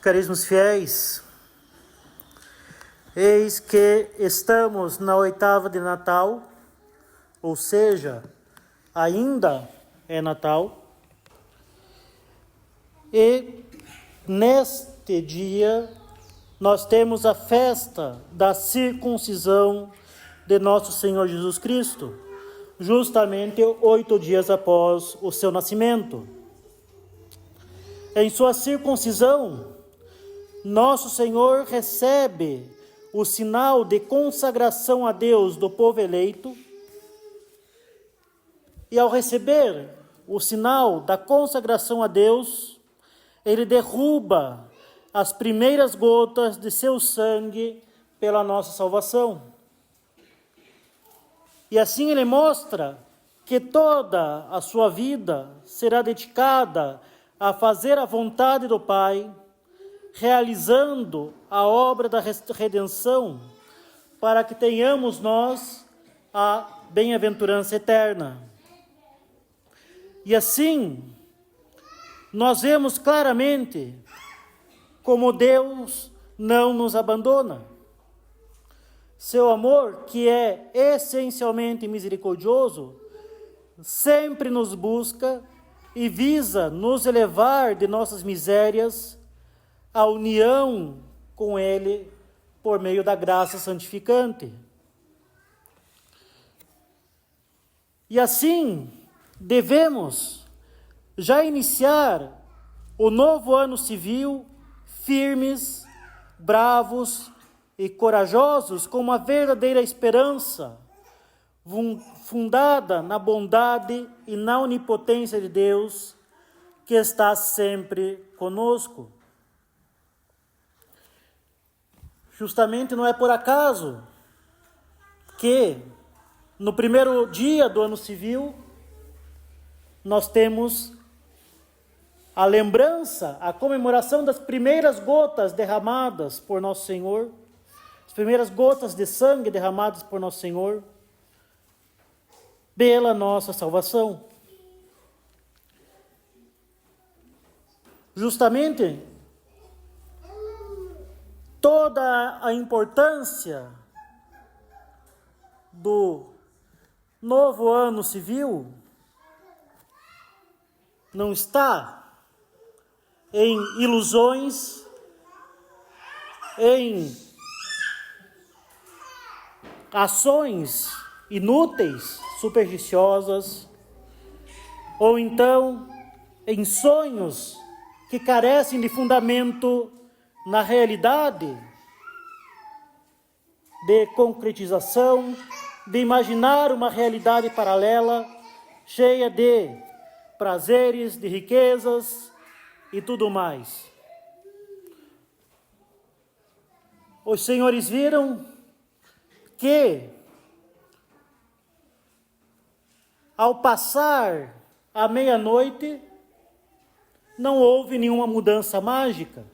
caríssimos fiéis, eis que estamos na oitava de Natal, ou seja, ainda é Natal, e neste dia nós temos a festa da circuncisão de nosso Senhor Jesus Cristo, justamente 8 dias após o seu nascimento. Em sua circuncisão, nosso Senhor recebe o sinal de consagração a Deus do povo eleito, e ao receber o sinal da consagração a Deus, ele derruba as primeiras gotas de seu sangue pela nossa salvação. E assim ele mostra que toda a sua vida será dedicada a fazer a vontade do Pai, realizando a obra da redenção, para que tenhamos nós a bem-aventurança eterna. E assim, nós vemos claramente como Deus não nos abandona. Seu amor, que é essencialmente misericordioso, sempre nos busca e visa nos elevar de nossas misérias à união com Ele por meio da graça santificante. E assim, devemos já iniciar o novo ano civil firmes, bravos e corajosos, com uma verdadeira esperança, fundada na bondade e na onipotência de Deus, que está sempre conosco. Justamente não é por acaso que, no primeiro dia do ano civil, nós temos a lembrança, a comemoração das primeiras gotas derramadas por Nosso Senhor, as primeiras gotas de sangue derramadas por Nosso Senhor, pela nossa salvação. Justamente, toda a importância do novo ano civil não está em ilusões, em ações inúteis, supersticiosas, ou então em sonhos que carecem de fundamento na realidade, de concretização, de imaginar uma realidade paralela, cheia de prazeres, de riquezas e tudo mais. Os senhores viram que, ao passar a meia-noite, não houve nenhuma mudança mágica.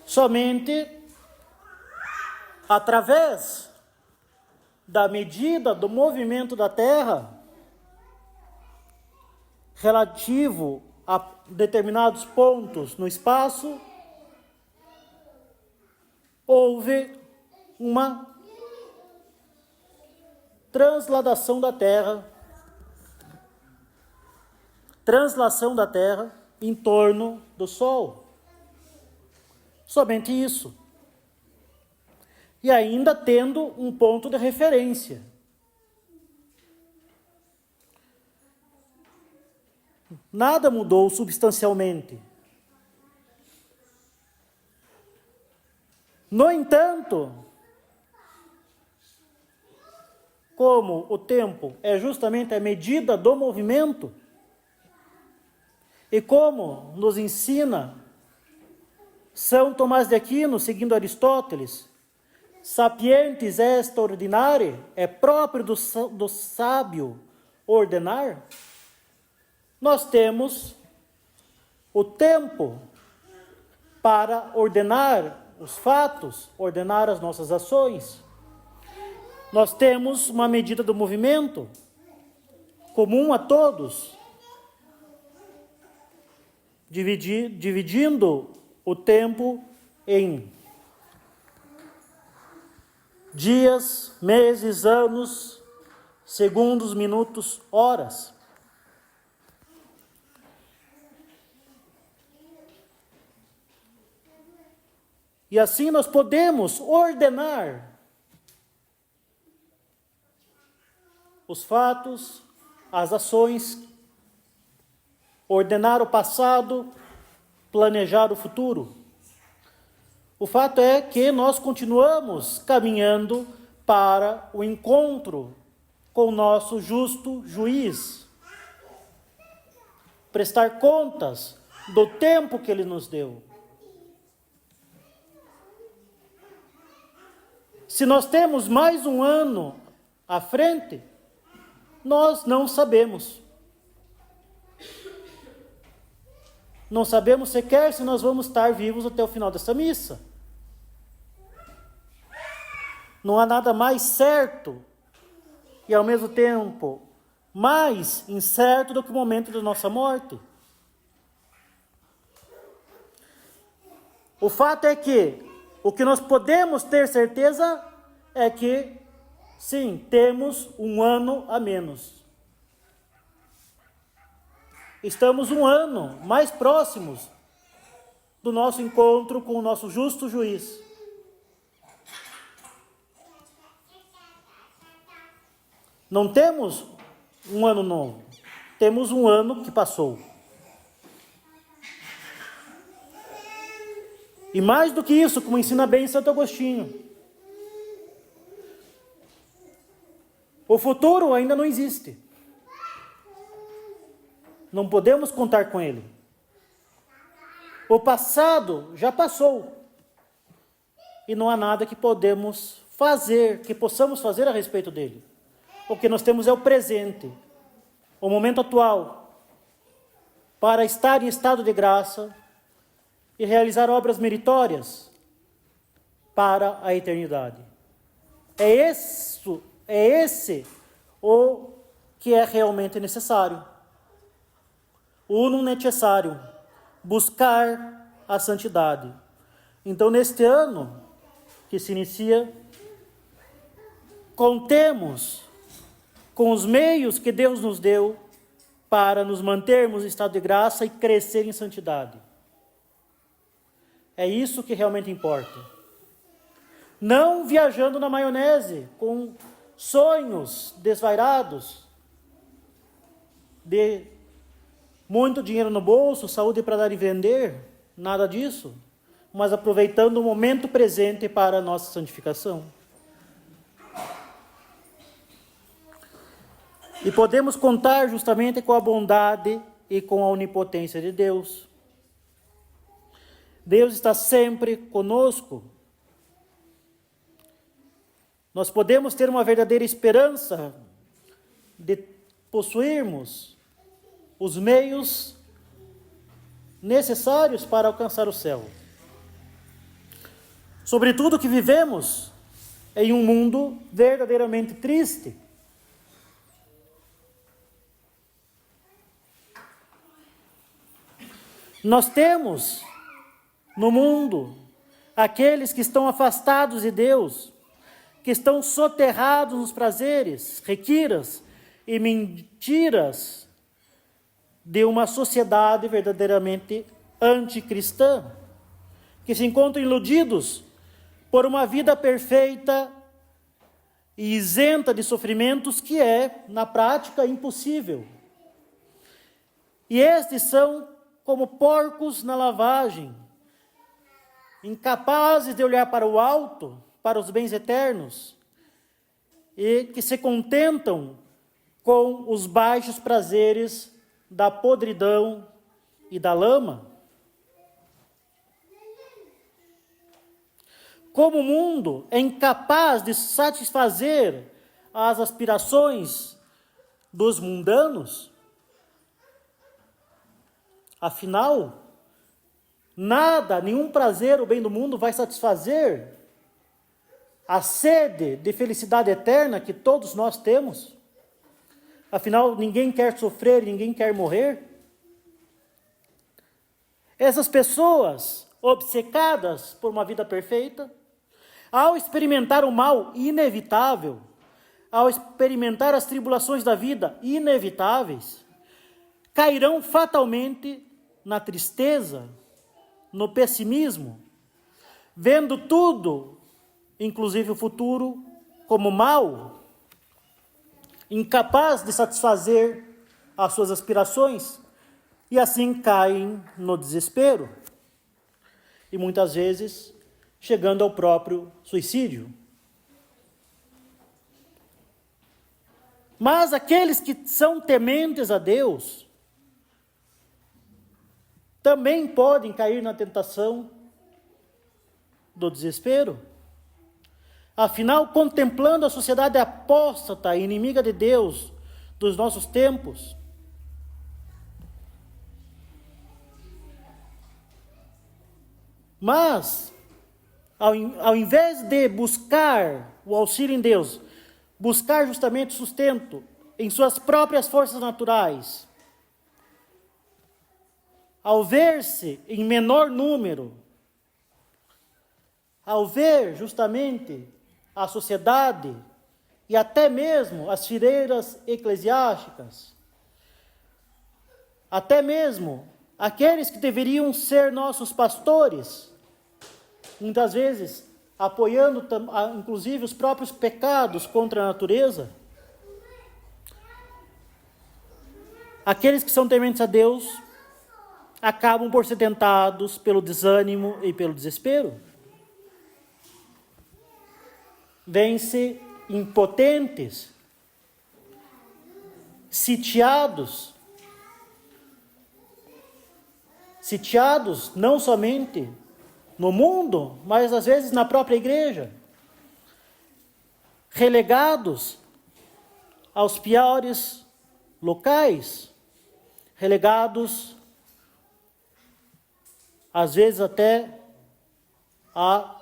Somente através da medida do movimento da Terra relativo a determinados pontos no espaço, houve uma translação da Terra em torno do Sol. Somente isso. E ainda tendo um ponto de referência. Nada mudou substancialmente. No entanto, como o tempo é justamente a medida do movimento, e como nos ensina São Tomás de Aquino, seguindo Aristóteles, sapientes est ordinare, é próprio do sábio ordenar, nós temos o tempo para ordenar os fatos, ordenar as nossas ações. Nós temos uma medida do movimento comum a todos. dividindo o tempo em dias, meses, anos, segundos, minutos, horas. E assim nós podemos ordenar os fatos, as ações, ordenar o passado, planejar o futuro. O fato é que nós continuamos caminhando para o encontro com o nosso justo juiz. Prestar contas do tempo que ele nos deu. Se nós temos mais um ano à frente, nós não sabemos. Não sabemos sequer se nós vamos estar vivos até o final dessa missa. Não há nada mais certo e, ao mesmo tempo, mais incerto do que o momento da nossa morte. O fato é que o que nós podemos ter certeza é que, sim, temos um ano a menos. Estamos um ano mais próximos do nosso encontro com o nosso justo juiz. Não temos um ano novo, temos um ano que passou. E mais do que isso, como ensina bem Santo Agostinho, o futuro ainda não existe. Não podemos contar com ele. O passado já passou. E não há nada que possamos fazer a respeito dele. O que nós temos é o presente, o momento atual, para estar em estado de graça e realizar obras meritórias para a eternidade. É esse o que é realmente necessário. Unum necessarium, buscar a santidade. Então, neste ano que se inicia, contemos com os meios que Deus nos deu para nos mantermos em estado de graça e crescer em santidade. É isso que realmente importa. Não viajando na maionese, com sonhos desvairados, de muito dinheiro no bolso, saúde para dar e vender, nada disso, mas aproveitando o momento presente para a nossa santificação. E podemos contar justamente com a bondade e com a onipotência de Deus. Deus está sempre conosco. Nós podemos ter uma verdadeira esperança de possuirmos os meios necessários para alcançar o céu. Sobretudo que vivemos em um mundo verdadeiramente triste. Nós temos no mundo aqueles que estão afastados de Deus, que estão soterrados nos prazeres, requiras e mentiras de uma sociedade verdadeiramente anticristã, que se encontram iludidos por uma vida perfeita e isenta de sofrimentos que é, na prática, impossível. E estes são como porcos na lavagem, incapazes de olhar para o alto, para os bens eternos, e que se contentam com os baixos prazeres da podridão e da lama. Como o mundo é incapaz de satisfazer as aspirações dos mundanos, afinal, nada, nenhum prazer ou bem do mundo vai satisfazer a sede de felicidade eterna que todos nós temos. Afinal, ninguém quer sofrer, ninguém quer morrer. Essas pessoas obcecadas por uma vida perfeita, ao experimentar o mal inevitável, ao experimentar as tribulações da vida inevitáveis, cairão fatalmente na tristeza, no pessimismo, vendo tudo, inclusive o futuro, como mal, incapaz de satisfazer as suas aspirações, e assim caem no desespero, e muitas vezes chegando ao próprio suicídio. Mas aqueles que são tementes a Deus também podem cair na tentação do desespero. Afinal, contemplando a sociedade apóstata e inimiga de Deus dos nossos tempos, mas, ao invés de buscar o auxílio em Deus, buscar justamente sustento em suas próprias forças naturais, ao ver-se em menor número, ao ver justamente a sociedade e até mesmo as fileiras eclesiásticas, até mesmo aqueles que deveriam ser nossos pastores, muitas vezes apoiando inclusive os próprios pecados contra a natureza, aqueles que são tementes a Deus acabam por ser tentados pelo desânimo e pelo desespero. Vêm-se impotentes, sitiados não somente no mundo, mas às vezes na própria igreja, relegados aos piores locais, relegados às vezes até a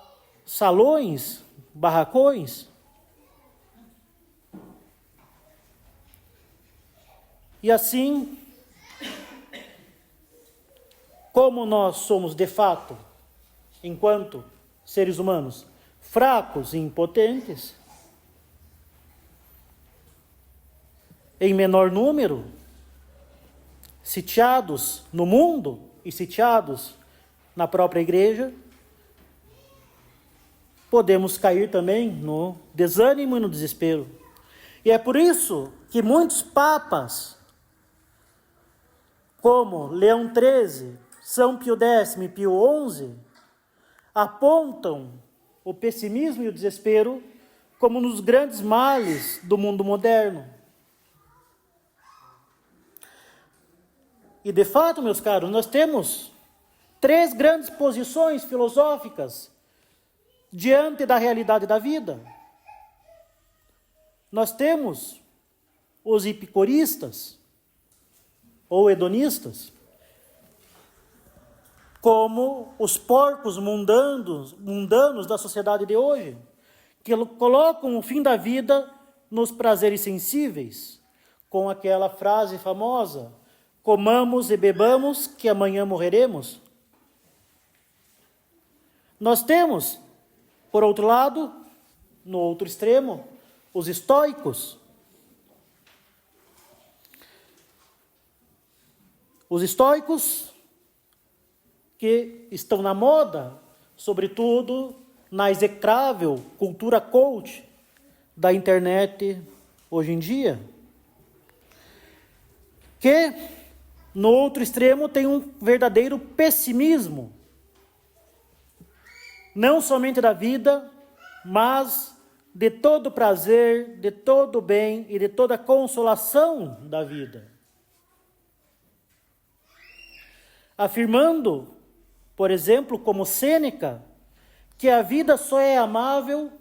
salões, barracões. E assim, como nós somos de fato, enquanto seres humanos, fracos e impotentes, em menor número, sitiados no mundo e sitiados na própria igreja, podemos cair também no desânimo e no desespero. E é por isso que muitos papas, como Leão XIII, São Pio X e Pio XI, apontam o pessimismo e o desespero como nos grandes males do mundo moderno. E de fato, meus caros, nós temos 3 grandes posições filosóficas diante da realidade da vida. Nós temos os epicuristas ou hedonistas, como os porcos mundanos da sociedade de hoje, que colocam o fim da vida nos prazeres sensíveis, com aquela frase famosa: comamos e bebamos, que amanhã morreremos. Nós temos, por outro lado, no outro extremo, os estoicos. Os estoicos que estão na moda, sobretudo na execrável cultura coach da internet hoje em dia, que no outro extremo tem um verdadeiro pessimismo, não somente da vida, mas de todo o prazer, de todo o bem e de toda a consolação da vida. Afirmando, por exemplo, como Sêneca, que a vida só é amável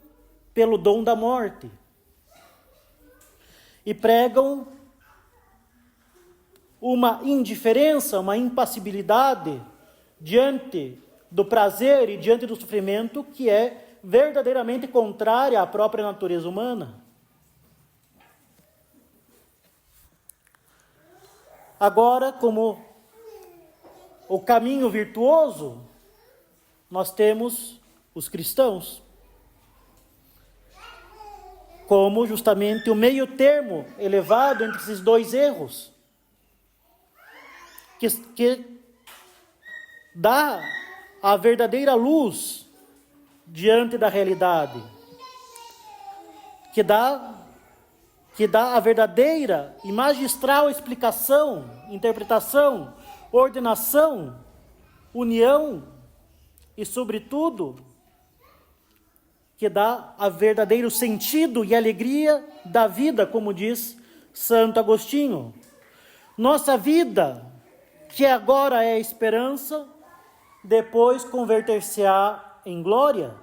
pelo dom da morte. E pregam uma indiferença, uma impassibilidade diante do prazer e diante do sofrimento que é verdadeiramente contrária à própria natureza humana. Agora, como o caminho virtuoso, nós temos os cristãos como justamente o meio termo elevado entre esses dois erros, que dá a verdadeira luz diante da realidade, que dá a verdadeira e magistral explicação, interpretação, ordenação, união e, sobretudo, que dá a verdadeiro sentido e alegria da vida, como diz Santo Agostinho. Nossa vida, que agora é esperança, depois converter-se-á em glória.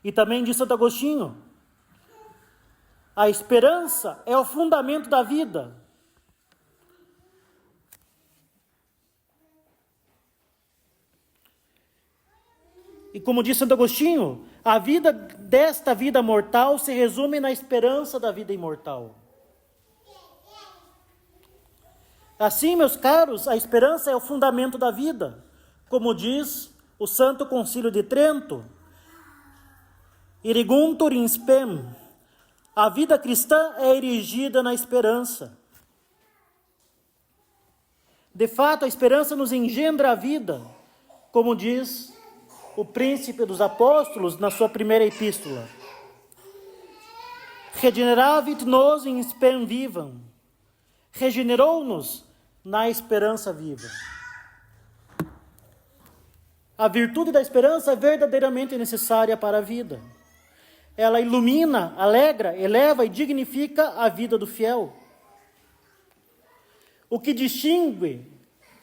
E também diz Santo Agostinho, a esperança é o fundamento da vida. E como diz Santo Agostinho, a vida desta vida mortal se resume na esperança da vida imortal. Assim, meus caros, a esperança é o fundamento da vida. Como diz o Santo Concílio de Trento, Iriguntur in spem, a vida cristã é erigida na esperança. De fato, a esperança nos engendra a vida, como diz o príncipe dos apóstolos na sua primeira epístola. Regeneravit nos in spem vivam. Regenerou-nos na esperança viva. A virtude da esperança é verdadeiramente necessária para a vida. Ela ilumina, alegra, eleva e dignifica a vida do fiel. O que distingue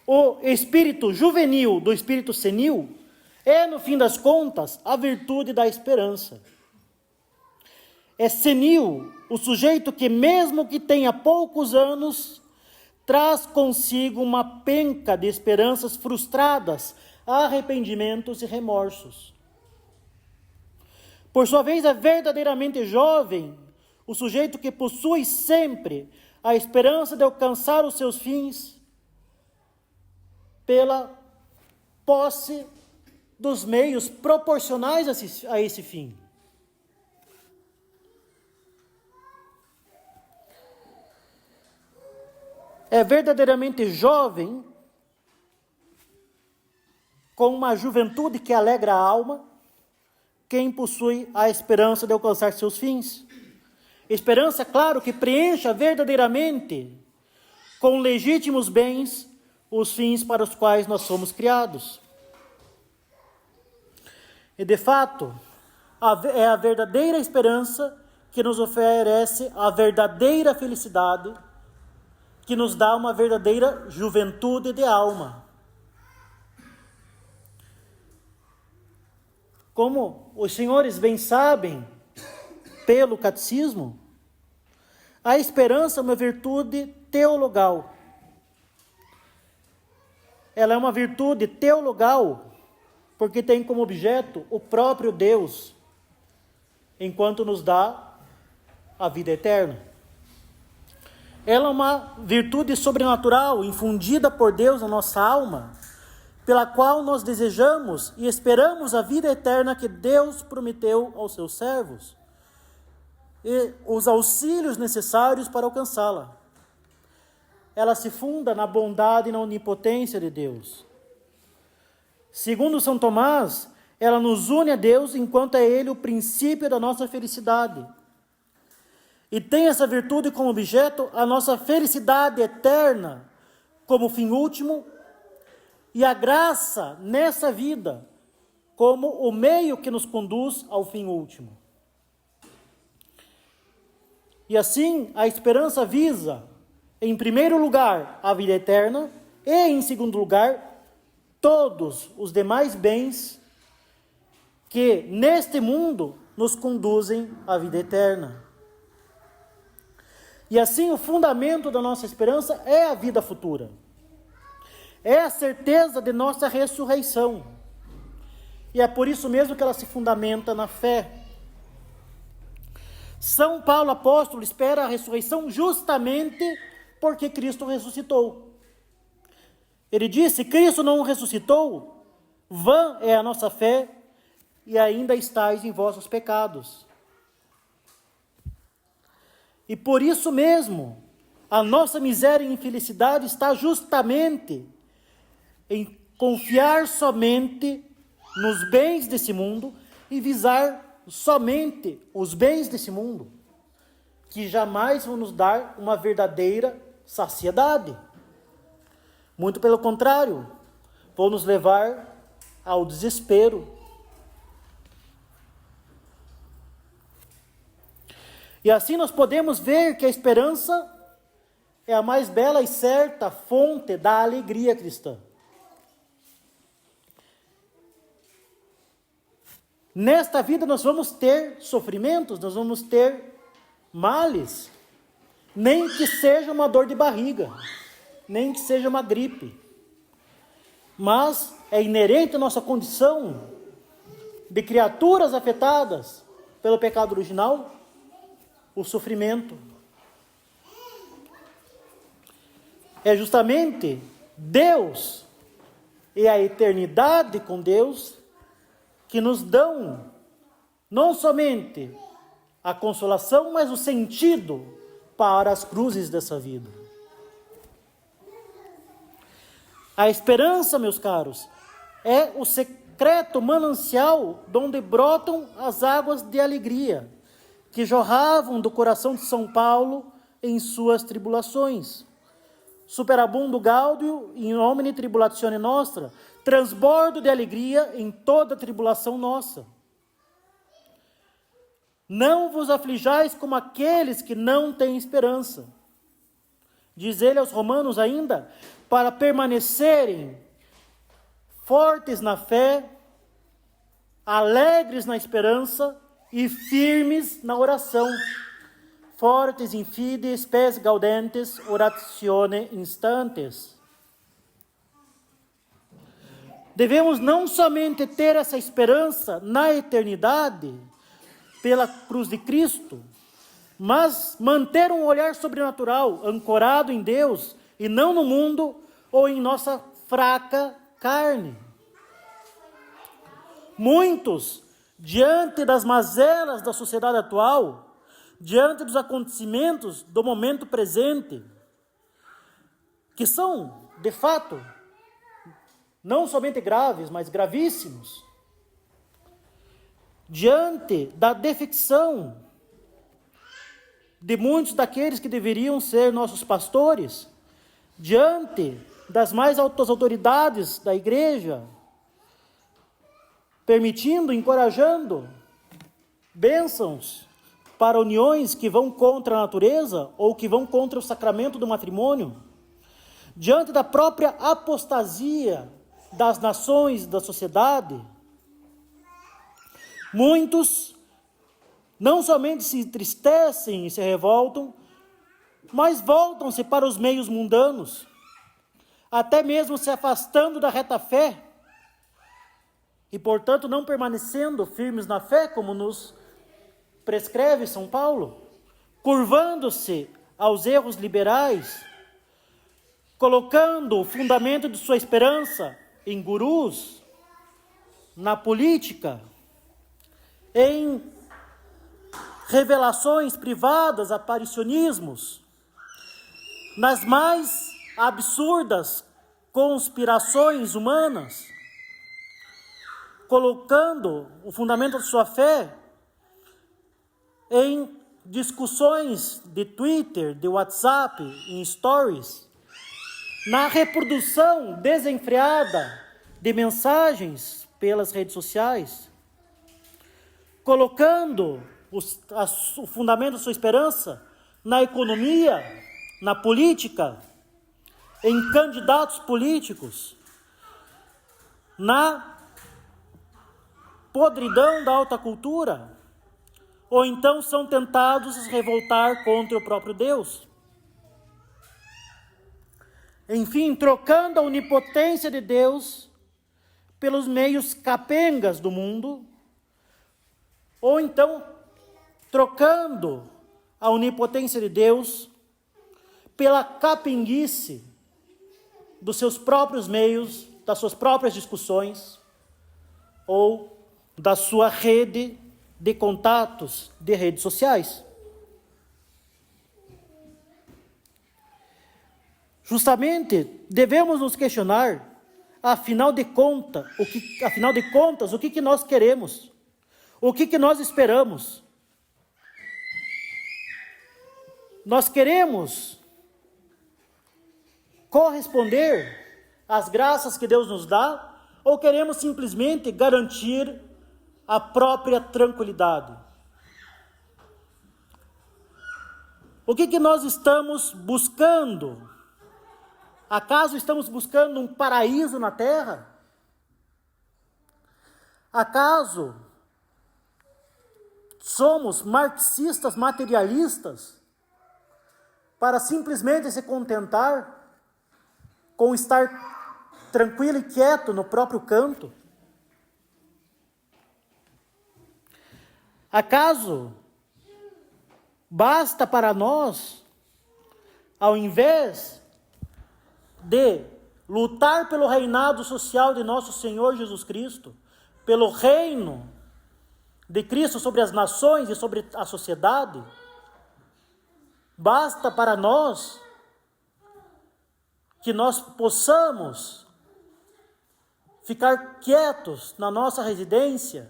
o espírito juvenil do espírito senil é, no fim das contas, a virtude da esperança. É senil o sujeito que, mesmo que tenha poucos anos, traz consigo uma penca de esperanças frustradas, arrependimentos e remorsos. Por sua vez, é verdadeiramente jovem o sujeito que possui sempre a esperança de alcançar os seus fins pela posse dos meios proporcionais a esse fim. É verdadeiramente jovem, com uma juventude que alegra a alma, quem possui a esperança de alcançar seus fins. Esperança, claro, que preencha verdadeiramente, com legítimos bens, os fins para os quais nós somos criados. E, de fato, é a verdadeira esperança que nos oferece a verdadeira felicidade, que nos dá uma verdadeira juventude de alma. Como os senhores bem sabem, pelo catecismo, a esperança é uma virtude teologal. Ela é uma virtude teologal porque tem como objeto o próprio Deus, enquanto nos dá a vida eterna. Ela é uma virtude sobrenatural, infundida por Deus na nossa alma, pela qual nós desejamos e esperamos a vida eterna que Deus prometeu aos seus servos, e os auxílios necessários para alcançá-la. Ela se funda na bondade e na onipotência de Deus. Segundo São Tomás, ela nos une a Deus enquanto é Ele o princípio da nossa felicidade. E tem essa virtude como objeto a nossa felicidade eterna como fim último e a graça nessa vida como o meio que nos conduz ao fim último. E assim, a esperança visa, em primeiro lugar, a vida eterna e, em segundo lugar, todos os demais bens que, neste mundo, nos conduzem à vida eterna. E assim, o fundamento da nossa esperança é a vida futura. É a certeza de nossa ressurreição. E é por isso mesmo que ela se fundamenta na fé. São Paulo apóstolo espera a ressurreição justamente porque Cristo ressuscitou. Ele disse: Cristo não ressuscitou, vã é a nossa fé e ainda estáis em vossos pecados. E por isso mesmo, a nossa miséria e infelicidade está justamente em confiar somente nos bens desse mundo e visar somente os bens desse mundo, que jamais vão nos dar uma verdadeira saciedade. Muito pelo contrário, vão nos levar ao desespero. E assim nós podemos ver que a esperança é a mais bela e certa fonte da alegria cristã. Nesta vida nós vamos ter sofrimentos, nós vamos ter males, nem que seja uma dor de barriga, nem que seja uma gripe. Mas é inerente à nossa condição de criaturas afetadas pelo pecado original, o sofrimento. É justamente Deus e a eternidade com Deus que nos dão não somente a consolação, mas o sentido para as cruzes dessa vida. A esperança, meus caros, é o secreto manancial de onde brotam as águas de alegria que jorravam do coração de São Paulo em suas tribulações. Superabundo gaudio in nomine tribulatione nostra, transbordo de alegria em toda tribulação nossa. Não vos aflijais como aqueles que não têm esperança. Diz ele aos romanos ainda, para permanecerem fortes na fé, alegres na esperança e firmes na oração. Fortes in fide, spes gaudentes, oratione instantes. Devemos não somente ter essa esperança na eternidade, pela cruz de Cristo, mas manter um olhar sobrenatural, ancorado em Deus, e não no mundo ou em nossa fraca carne. Muitos, diante das mazelas da sociedade atual, diante dos acontecimentos do momento presente, que são, de fato, não somente graves, mas gravíssimos, diante da defecção de muitos daqueles que deveriam ser nossos pastores, diante das mais altas autoridades da igreja, permitindo, encorajando bênçãos para uniões que vão contra a natureza ou que vão contra o sacramento do matrimônio, diante da própria apostasia das nações, da sociedade, muitos não somente se entristecem e se revoltam, mas voltam-se para os meios mundanos, até mesmo se afastando da reta fé, e portanto não permanecendo firmes na fé, como nos prescreve São Paulo, curvando-se aos erros liberais, colocando o fundamento de sua esperança em gurus, na política, em revelações privadas, aparicionismos, nas mais absurdas conspirações humanas, colocando o fundamento de sua fé em discussões de Twitter, de WhatsApp, em stories, na reprodução desenfreada de mensagens pelas redes sociais, colocando o fundamento de sua esperança na economia, na política, em candidatos políticos, na podridão da alta cultura, ou então são tentados a se revoltar contra o próprio Deus. Enfim, trocando a onipotência de Deus pelos meios capengas do mundo, ou então trocando a onipotência de Deus pela capenguice dos seus próprios meios, das suas próprias discussões, ou da sua rede de contatos de redes sociais. Justamente, devemos nos questionar, afinal de contas, o que nós queremos? O que nós esperamos? Nós queremos corresponder às graças que Deus nos dá, ou queremos simplesmente garantir a própria tranquilidade? O que nós estamos buscando? Acaso estamos buscando um paraíso na terra? Acaso somos marxistas materialistas para simplesmente se contentar com estar tranquilo e quieto no próprio canto? Acaso basta para nós, ao invés de lutar pelo reinado social de nosso Senhor Jesus Cristo, pelo reino de Cristo sobre as nações e sobre a sociedade, basta para nós que nós possamos ficar quietos na nossa residência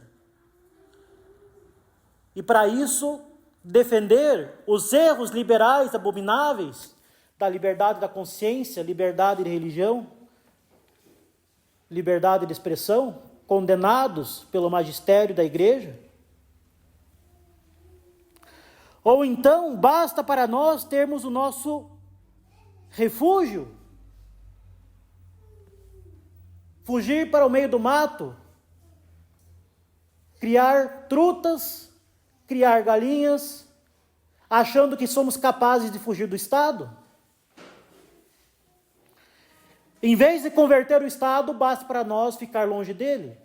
e, para isso, defender os erros liberais abomináveis da liberdade da consciência, liberdade de religião, liberdade de expressão, condenados pelo magistério da igreja? Ou então basta para nós termos o nosso refúgio, fugir para o meio do mato, criar trutas, criar galinhas, achando que somos capazes de fugir do Estado? Em vez de converter o Estado, basta para nós ficar longe dele,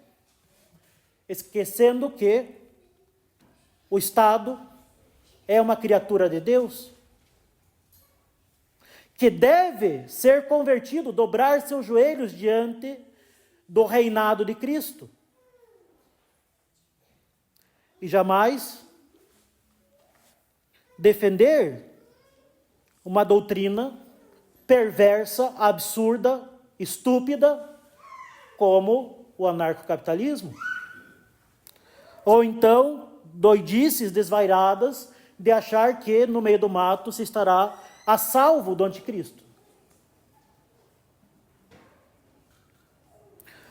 esquecendo que o Estado é uma criatura de Deus, que deve ser convertido, dobrar seus joelhos diante do reinado de Cristo. E jamais defender uma doutrina perversa, absurda, estúpida, como o anarcocapitalismo. Ou então, doidices desvairadas de achar que no meio do mato se estará a salvo do anticristo.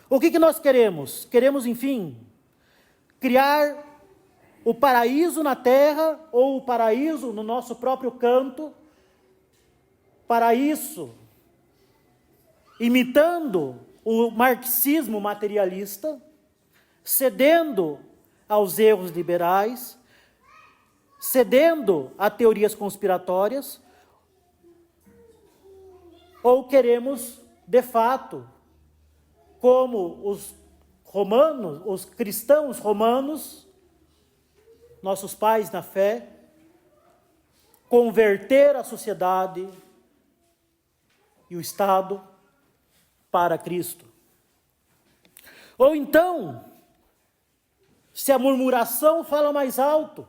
O que nós queremos? Queremos, enfim, criar o paraíso na terra, ou o paraíso no nosso próprio canto. Para isso, imitando o marxismo materialista, cedendo aos erros liberais, cedendo a teorias conspiratórias, ou queremos, de fato, como os romanos, os cristãos romanos, nossos pais na fé, converter a sociedade e o Estado para Cristo? Ou então, se a murmuração fala mais alto,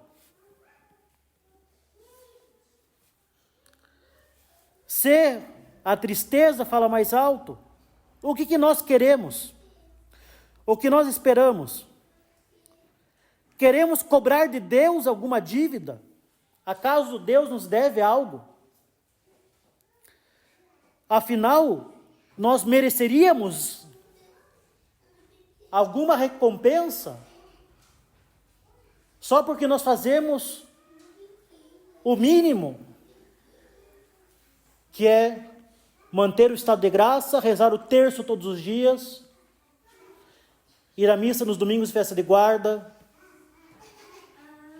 se a tristeza fala mais alto, o que nós queremos? O que nós esperamos? Queremos cobrar de Deus alguma dívida? Acaso Deus nos deve algo? Afinal, nós mereceríamos alguma recompensa só porque nós fazemos o mínimo, que é manter o estado de graça, rezar o terço todos os dias, ir à missa nos domingos de festa de guarda,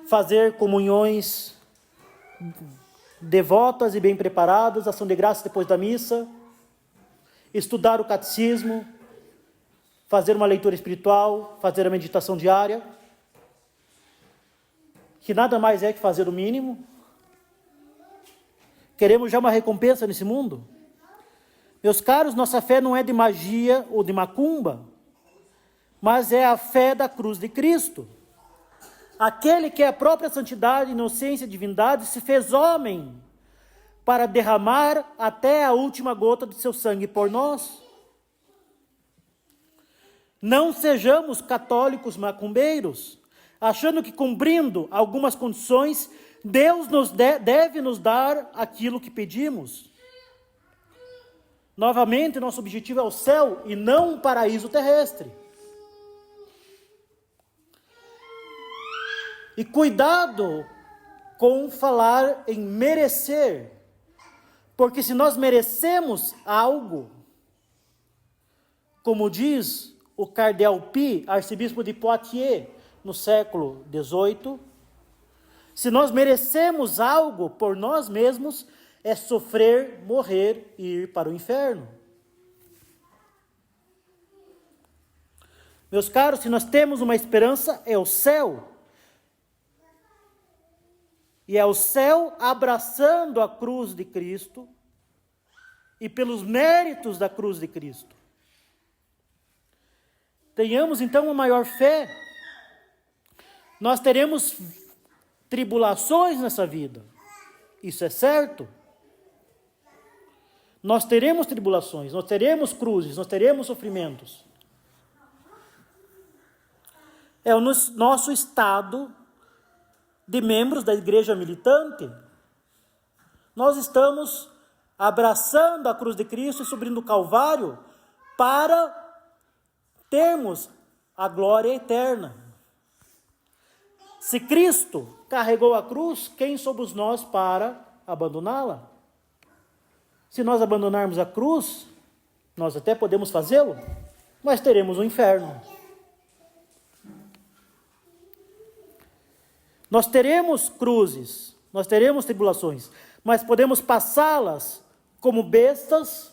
fazer comunhões devotas e bem preparadas, ação de graça depois da missa, estudar o catecismo, fazer uma leitura espiritual, fazer a meditação diária, que nada mais é que fazer o mínimo. Queremos já uma recompensa nesse mundo? Meus caros, nossa fé não é de magia ou de macumba, mas é a fé da cruz de Cristo. Aquele que é a própria santidade, inocência e divindade se fez homem para derramar até a última gota de seu sangue por nós. Não sejamos católicos macumbeiros, achando que cumprindo algumas condições, Deus deve nos dar aquilo que pedimos. Novamente, nosso objetivo é o céu e não um paraíso terrestre. E cuidado com falar em merecer, porque se nós merecemos algo, como diz o Cardeal Pi, arcebispo de Poitiers, no século XVIII, se nós merecemos algo por nós mesmos, é sofrer, morrer e ir para o inferno. Meus caros, se nós temos uma esperança, é o céu. E é o céu abraçando a cruz de Cristo e pelos méritos da cruz de Cristo. Tenhamos então uma maior fé. Nós teremos tribulações nessa vida. Isso é certo. Nós teremos tribulações, nós teremos cruzes, nós teremos sofrimentos. É o nosso estado de membros da igreja militante. Nós estamos abraçando a cruz de Cristo e subindo o Calvário para termos a glória eterna. Se Cristo carregou a cruz, quem somos nós para abandoná-la? Se nós abandonarmos a cruz, nós até podemos fazê-lo, mas teremos o inferno. Nós teremos cruzes, nós teremos tribulações, mas podemos passá-las como bestas,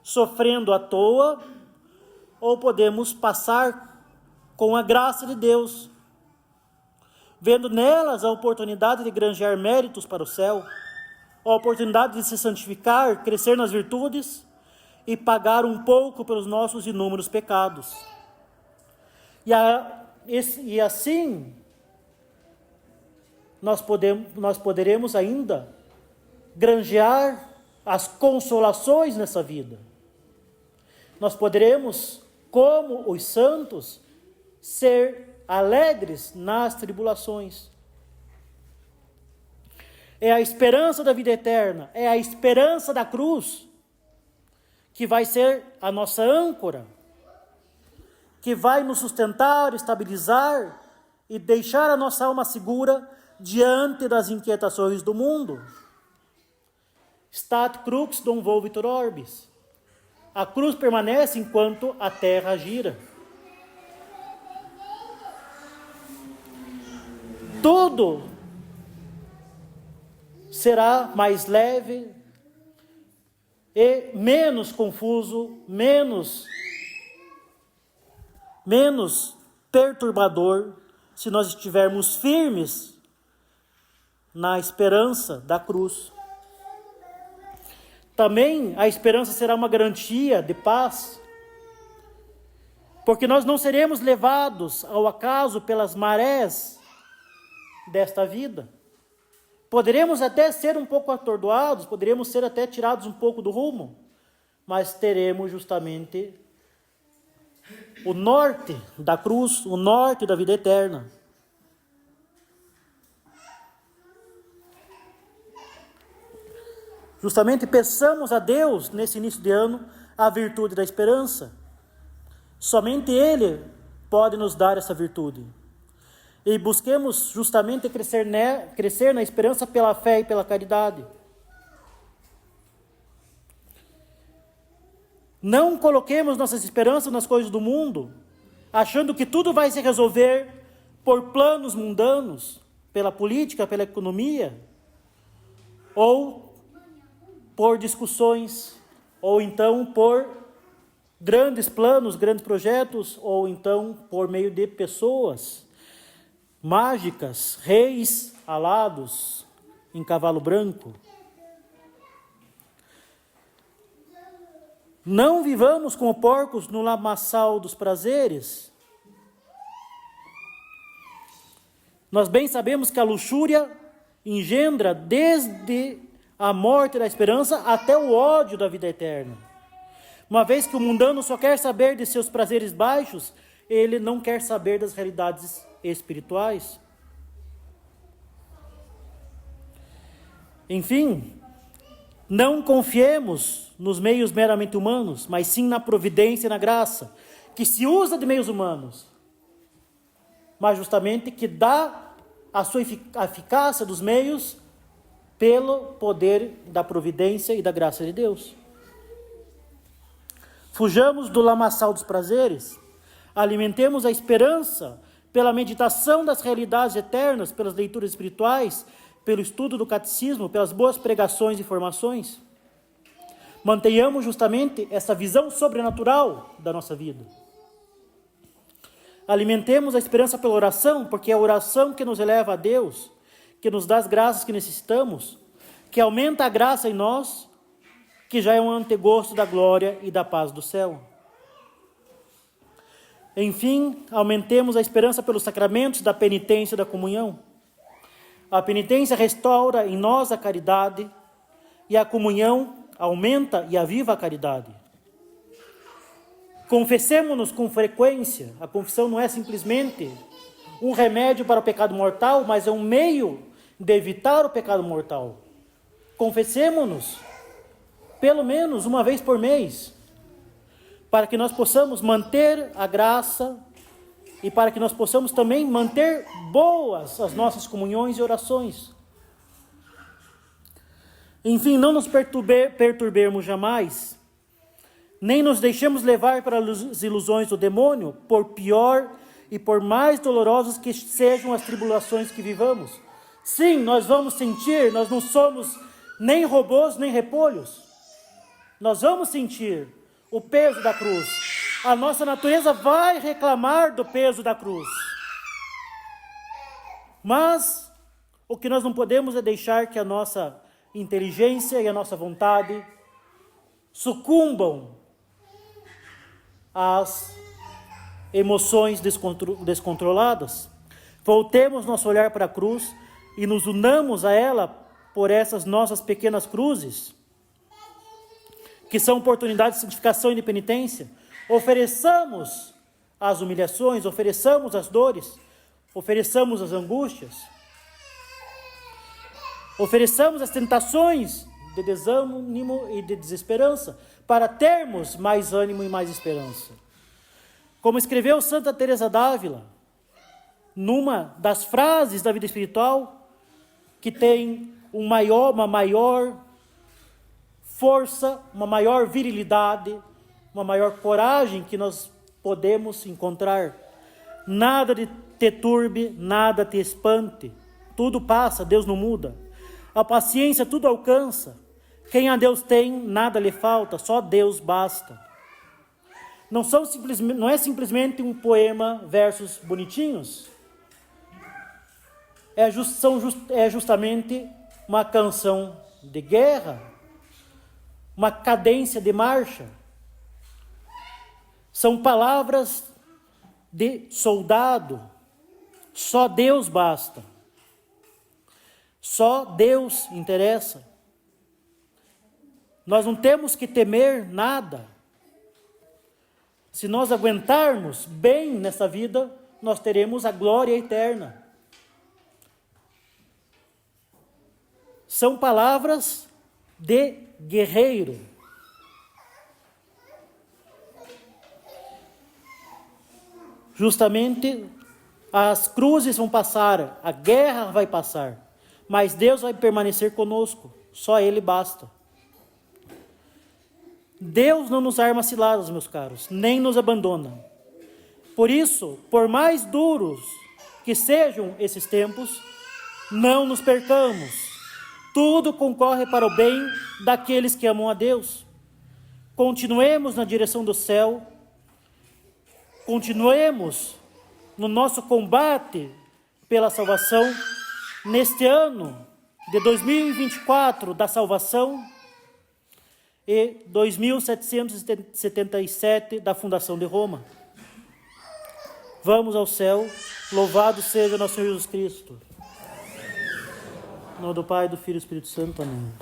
sofrendo à toa, ou podemos passar com a graça de Deus, vendo nelas a oportunidade de granjear méritos para o céu, a oportunidade de se santificar, crescer nas virtudes e pagar um pouco pelos nossos inúmeros pecados. E assim, nós poderemos ainda granjear as consolações nessa vida. Nós poderemos, como os santos, ser alegres nas tribulações. É a esperança da vida eterna, é a esperança da cruz, que vai ser a nossa âncora, que vai nos sustentar, estabilizar e deixar a nossa alma segura diante das inquietações do mundo. Stat crux non volvitur orbis. A cruz permanece enquanto a terra gira. Tudo será mais leve e menos confuso, menos perturbador, se nós estivermos firmes na esperança da cruz. Também a esperança será uma garantia de paz, porque nós não seremos levados ao acaso pelas marés desta vida. Poderemos até ser um pouco atordoados, poderemos ser até tirados um pouco do rumo, mas teremos justamente o norte da cruz, o norte da vida eterna. Justamente peçamos a Deus, nesse início de ano, a virtude da esperança. Somente Ele pode nos dar essa virtude. E busquemos justamente crescer na esperança pela fé e pela caridade. Não coloquemos nossas esperanças nas coisas do mundo, achando que tudo vai se resolver por planos mundanos, pela política, pela economia, ou por discussões, ou então por grandes planos, grandes projetos, ou então por meio de pessoas mágicas, reis alados em cavalo branco. Não vivamos como porcos no lamaçal dos prazeres. Nós bem sabemos que a luxúria engendra desde a morte da esperança até o ódio da vida eterna. Uma vez que o mundano só quer saber de seus prazeres baixos, ele não quer saber das realidades espirituais. Enfim, não confiemos nos meios meramente humanos, mas sim na providência e na graça, que se usa de meios humanos, mas justamente que dá a sua eficácia dos meios pelo poder da providência e da graça de Deus. Fujamos do lamaçal dos prazeres, alimentemos a esperança pela meditação das realidades eternas, pelas leituras espirituais, pelo estudo do catecismo, pelas boas pregações e formações. Mantenhamos justamente essa visão sobrenatural da nossa vida. Alimentemos a esperança pela oração, porque é a oração que nos eleva a Deus, que nos dá as graças que necessitamos, que aumenta a graça em nós, que já é um antegosto da glória e da paz do céu. Enfim, aumentemos a esperança pelos sacramentos da penitência e da comunhão. A penitência restaura em nós a caridade e a comunhão aumenta e aviva a caridade. Confessemo-nos com frequência. A confissão não é simplesmente um remédio para o pecado mortal, mas é um meio de evitar o pecado mortal. Confessemo-nos pelo menos uma vez por mês, para que nós possamos manter a graça e para que nós possamos também manter boas as nossas comunhões e orações. Enfim, não nos perturbemos jamais, nem nos deixemos levar para as ilusões do demônio, por pior e por mais dolorosas que sejam as tribulações que vivamos. Sim, nós vamos sentir, nós não somos nem robôs nem repolhos. Nós vamos sentir o peso da cruz. A nossa natureza vai reclamar do peso da cruz. Mas o que nós não podemos é deixar que a nossa inteligência e a nossa vontade sucumbam às emoções descontroladas. Voltemos nosso olhar para a cruz e nos unamos a ela por essas nossas pequenas cruzes, que são oportunidades de santificação e de penitência. Ofereçamos as humilhações, ofereçamos as dores, ofereçamos as angústias, ofereçamos as tentações de desânimo e de desesperança, para termos mais ânimo e mais esperança. Como escreveu Santa Teresa d'Ávila, numa das frases da vida espiritual, que tem uma maior força, uma maior virilidade, uma maior coragem que nós podemos encontrar. Nada te turbe, nada te espante. Tudo passa, Deus não muda. A paciência tudo alcança. Quem a Deus tem, nada lhe falta, só Deus basta. Não é simplesmente um poema, versos bonitinhos. É justamente uma canção de guerra, uma cadência de marcha. São palavras de soldado. Só Deus basta. Só Deus interessa. Nós não temos que temer nada. Se nós aguentarmos bem nessa vida, nós teremos a glória eterna. São palavras de guerreiro. Justamente as cruzes vão passar, a guerra vai passar, mas Deus vai permanecer conosco, só Ele basta. Deus não nos arma ciladas, meus caros, nem nos abandona. Por isso, por mais duros que sejam esses tempos, não nos percamos. Tudo concorre para o bem daqueles que amam a Deus. Continuemos na direção do céu. Continuemos no nosso combate pela salvação. Neste ano de 2024 da salvação, e 2777 da fundação de Roma. Vamos ao céu, louvado seja nosso Senhor Jesus Cristo. Em nome do Pai, do Filho e do Espírito Santo. Amém.